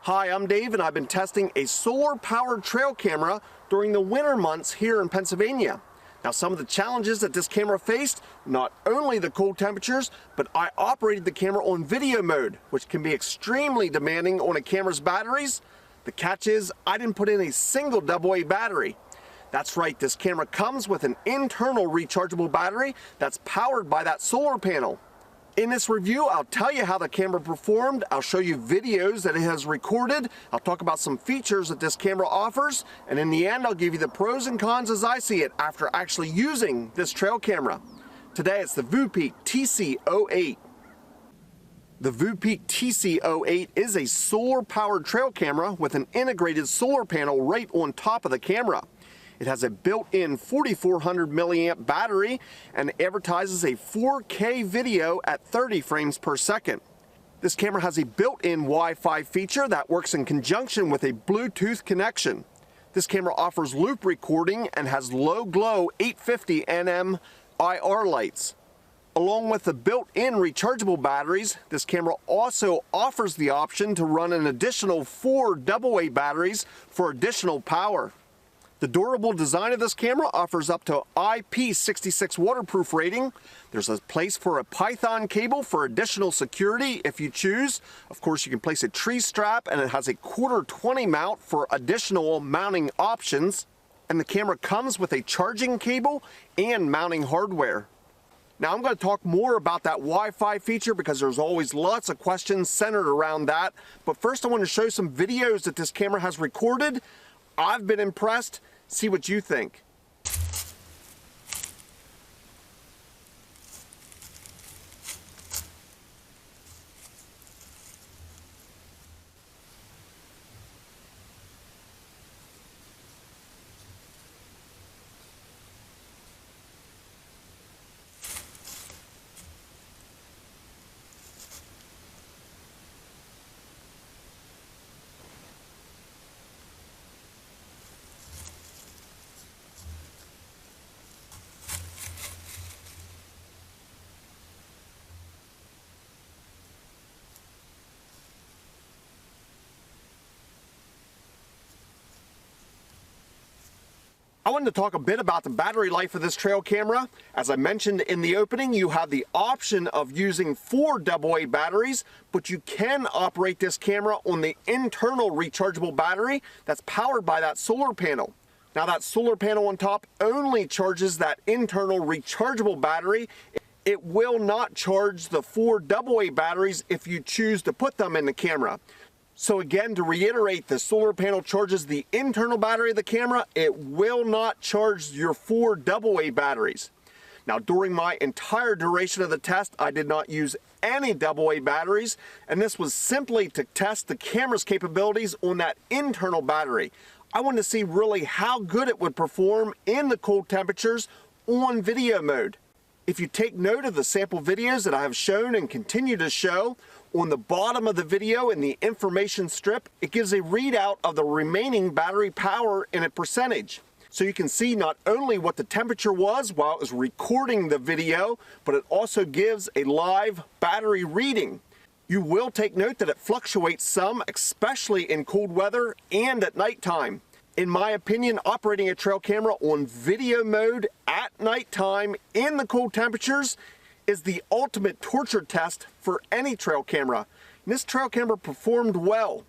Hi, I'm Dave and I've been testing a solar-powered trail camera during the winter months here in Pennsylvania. Now, some of the challenges that this camera faced, not only the cold temperatures, but I operated the camera on video mode, which can be extremely demanding on a camera's batteries. The catch is, I didn't put in a single AA battery. That's right, this camera comes with an internal rechargeable battery that's powered by that solar panel. In this review, I'll tell you how the camera performed, I'll show you videos that it has recorded, I'll talk about some features that this camera offers, and in the end I'll give you the pros and cons as I see it after actually using this trail camera. Today it's the Voopeak TC08. The Voopeak TC08 is a solar-powered trail camera with an integrated solar panel right on top of the camera. It has a built-in 4400 milliamp battery and advertises a 4K video at 30 frames per second. This camera has a built-in Wi-Fi feature that works in conjunction with a Bluetooth connection. This camera offers loop recording and has low glow 850 nm IR lights. Along with the built-in rechargeable batteries, this camera also offers the option to run an additional 4 AA batteries for additional power. The durable design of this camera offers up to IP66 waterproof rating. There's a place for a Python cable for additional security if you choose. Of course, you can place a tree strap, and it has a 1/4-20 mount for additional mounting options. And the camera comes with a charging cable and mounting hardware. Now I'm going to talk more about that Wi-Fi feature because there's always lots of questions centered around that. But first I want to show some videos that this camera has recorded. I've been impressed. See what you think. I wanted to talk a bit about the battery life of this trail camera. As I mentioned in the opening, you have the option of using 4 AA batteries, but you can operate this camera on the internal rechargeable battery that's powered by that solar panel. Now that solar panel on top only charges that internal rechargeable battery. It will not charge the 4 AA batteries if you choose to put them in the camera. So again, to reiterate, the solar panel charges the internal battery of the camera. It will not charge your 4 AA batteries. Now, during my entire duration of the test, I did not use any AA batteries, and this was simply to test the camera's capabilities on that internal battery. I wanted to see really how good it would perform in the cold temperatures on video mode. If you take note of the sample videos that I have shown and continue to show, on the bottom of the video in the information strip, it gives a readout of the remaining battery power in a percentage. So you can see not only what the temperature was while it was recording the video, but it also gives a live battery reading. You will take note that it fluctuates some, especially in cold weather and at nighttime. In my opinion, operating a trail camera on video mode at nighttime in the cold temperatures is the ultimate torture test for any trail camera. And this trail camera performed well.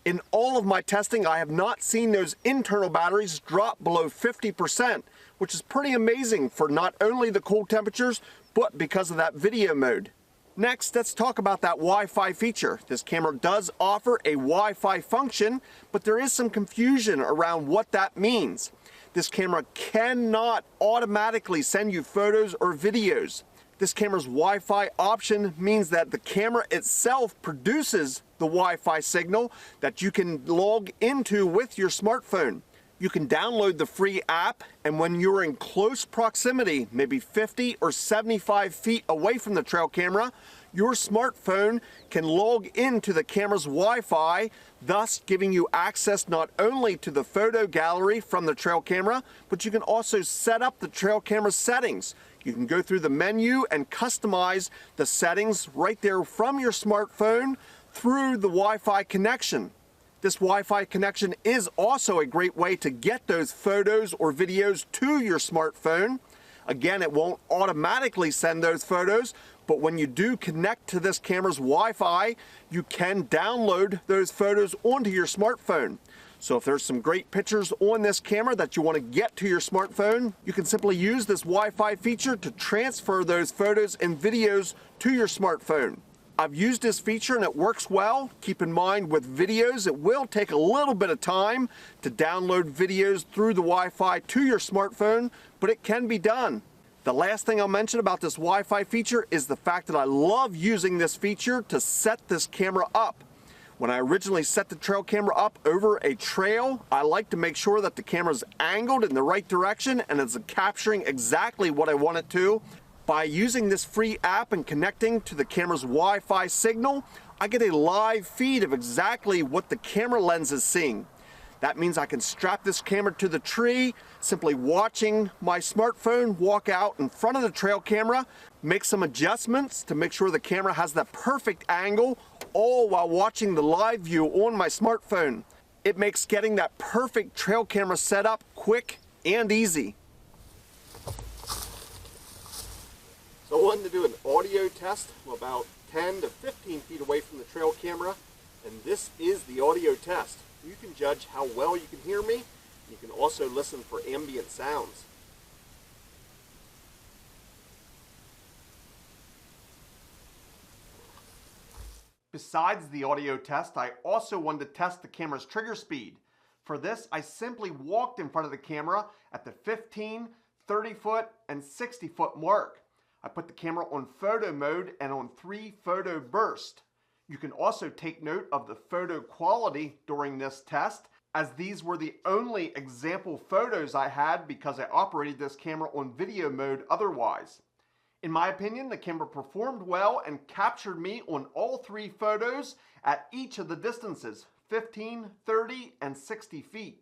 In all of my testing, I have not seen those internal batteries drop below 50%, which is pretty amazing for not only the cold temperatures, but because of that video mode. Next, let's talk about that Wi-Fi feature. This camera does offer a Wi-Fi function, but there is some confusion around what that means. This camera cannot automatically send you photos or videos. This camera's Wi-Fi option means that the camera itself produces the Wi-Fi signal that you can log into with your smartphone. You can download the free app, and when you're in close proximity, maybe 50 or 75 feet away from the trail camera, your smartphone can log into the camera's Wi-Fi, thus giving you access not only to the photo gallery from the trail camera, but you can also set up the trail camera settings. You can go through the menu and customize the settings right there from your smartphone through the Wi-Fi connection. This Wi-Fi connection is also a great way to get those photos or videos to your smartphone. Again, it won't automatically send those photos, but when you do connect to this camera's Wi-Fi, you can download those photos onto your smartphone. So if there's some great pictures on this camera that you want to get to your smartphone, you can simply use this Wi-Fi feature to transfer those photos and videos to your smartphone. I've used this feature and it works well. Keep in mind with videos, it will take a little bit of time to download videos through the Wi-Fi to your smartphone, but it can be done. The last thing I'll mention about this Wi-Fi feature is the fact that I love using this feature to set this camera up. When I originally set the trail camera up over a trail, I like to make sure that the camera's angled in the right direction and it's capturing exactly what I want it to. By using this free app and connecting to the camera's Wi-Fi signal, I get a live feed of exactly what the camera lens is seeing. That means I can strap this camera to the tree, simply watching my smartphone walk out in front of the trail camera, make some adjustments to make sure the camera has that perfect angle, all while watching the live view on my smartphone. It makes getting that perfect trail camera set up quick and easy. So I wanted to do an audio test from about 10 to 15 feet away from the trail camera, and this is the audio test. You can judge how well you can hear me. You can also listen for ambient sounds. Besides the audio test, I also wanted to test the camera's trigger speed. For this, I simply walked in front of the camera at the 15, 30 foot, and 60 foot mark. I put the camera on photo mode and on 3 photo burst. You can also take note of the photo quality during this test, as these were the only example photos I had because I operated this camera on video mode otherwise. In my opinion, the camera performed well and captured me on all 3 photos at each of the distances, 15, 30, and 60 feet.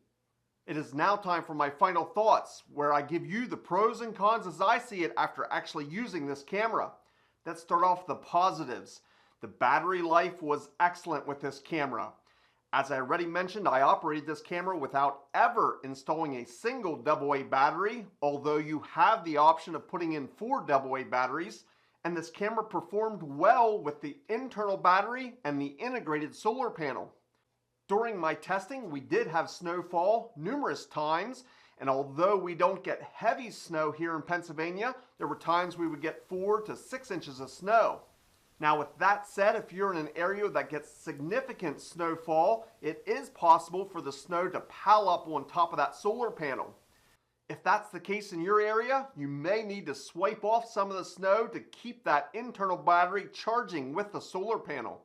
It is now time for my final thoughts, where I give you the pros and cons as I see it after actually using this camera. Let's start off with the positives. The battery life was excellent with this camera. As I already mentioned, I operated this camera without ever installing a single AA battery, although you have the option of putting in 4 AA batteries, and this camera performed well with the internal battery and the integrated solar panel. During my testing, we did have snowfall numerous times, and although we don't get heavy snow here in Pennsylvania, there were times we would get 4 to 6 inches of snow. Now with that said, if you're in an area that gets significant snowfall, it is possible for the snow to pile up on top of that solar panel. If that's the case in your area, you may need to swipe off some of the snow to keep that internal battery charging with the solar panel.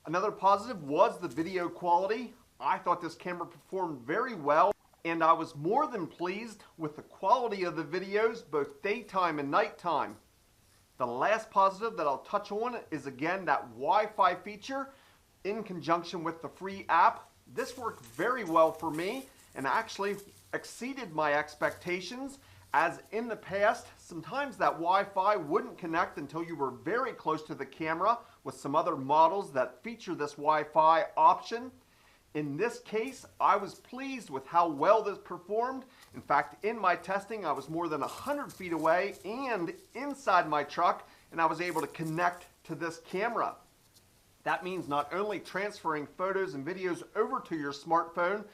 Another positive was the video quality. I thought this camera performed very well, and I was more than pleased with the quality of the videos, both daytime and nighttime. The last positive that I'll touch on is again that Wi-Fi feature in conjunction with the free app. This worked very well for me and actually exceeded my expectations, as in the past, sometimes that Wi-Fi wouldn't connect until you were very close to the camera with some other models that feature this Wi-Fi option. In this case, I was pleased with how well this performed. In fact, in my testing, I was more than 100 feet away and inside my truck, and I was able to connect to this camera. That means not only transferring photos and videos over to your smartphone,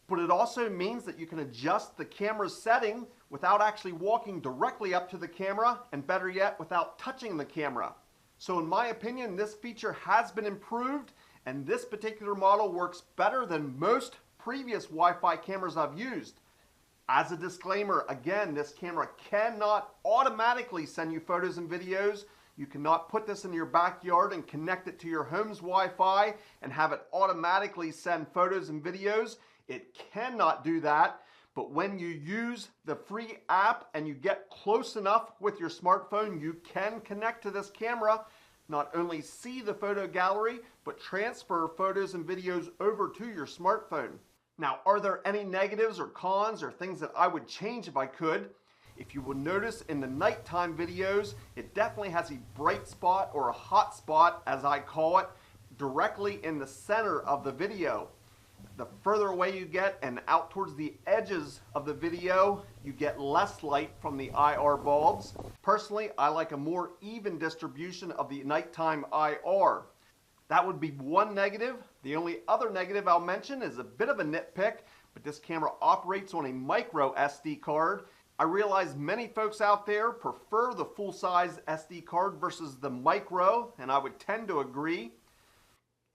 but it also means that you can adjust the camera's setting without actually walking directly up to the camera, and better yet, without touching the camera. So in my opinion, this feature has been improved, and this particular model works better than most previous Wi-Fi cameras I've used. As a disclaimer, again, this camera cannot automatically send you photos and videos. You cannot put this in your backyard and connect it to your home's Wi-Fi and have it automatically send photos and videos. It cannot do that. But when you use the free app and you get close enough with your smartphone, you can connect to this camera, not only see the photo gallery, but transfer photos and videos over to your smartphone. Now, are there any negatives or cons or things that I would change if I could? If you will notice in the nighttime videos, it definitely has a bright spot or a hot spot, as I call it, directly in the center of the video. The further away you get and out towards the edges of the video, you get less light from the IR bulbs. Personally, I like a more even distribution of the nighttime IR. That would be one negative. The only other negative I'll mention is a bit of a nitpick, but this camera operates on a micro SD card. I realize many folks out there prefer the full-size SD card versus the micro, and I would tend to agree.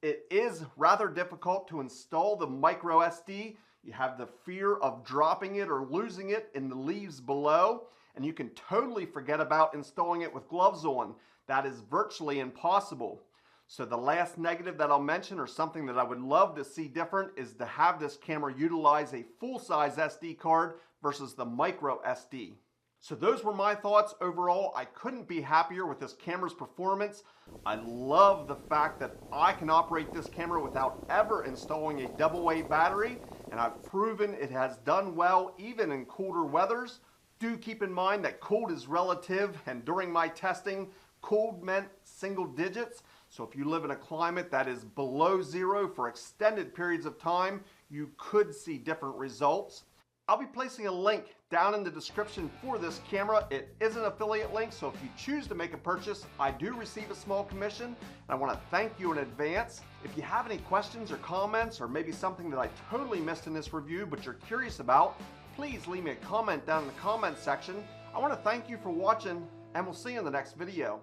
It is rather difficult to install the micro SD. You have the fear of dropping it or losing it in the leaves below, and you can totally forget about installing it with gloves on. That is virtually impossible. So the last negative that I'll mention, or something that I would love to see different, is to have this camera utilize a full-size SD card versus the micro SD. So those were my thoughts. Overall, I couldn't be happier with this camera's performance. I love the fact that I can operate this camera without ever installing a AA battery, and I've proven it has done well even in colder weathers. Do keep in mind that cold is relative, and during my testing, cold meant single digits. So if you live in a climate that is below zero for extended periods of time, you could see different results. I'll be placing a link down in the description for this camera. It is an affiliate link, so if you choose to make a purchase, I do receive a small commission, and I want to thank you in advance. If you have any questions or comments, or maybe something that I totally missed in this review but you're curious about, please leave me a comment down in the comment section. I want to thank you for watching, and we'll see you in the next video.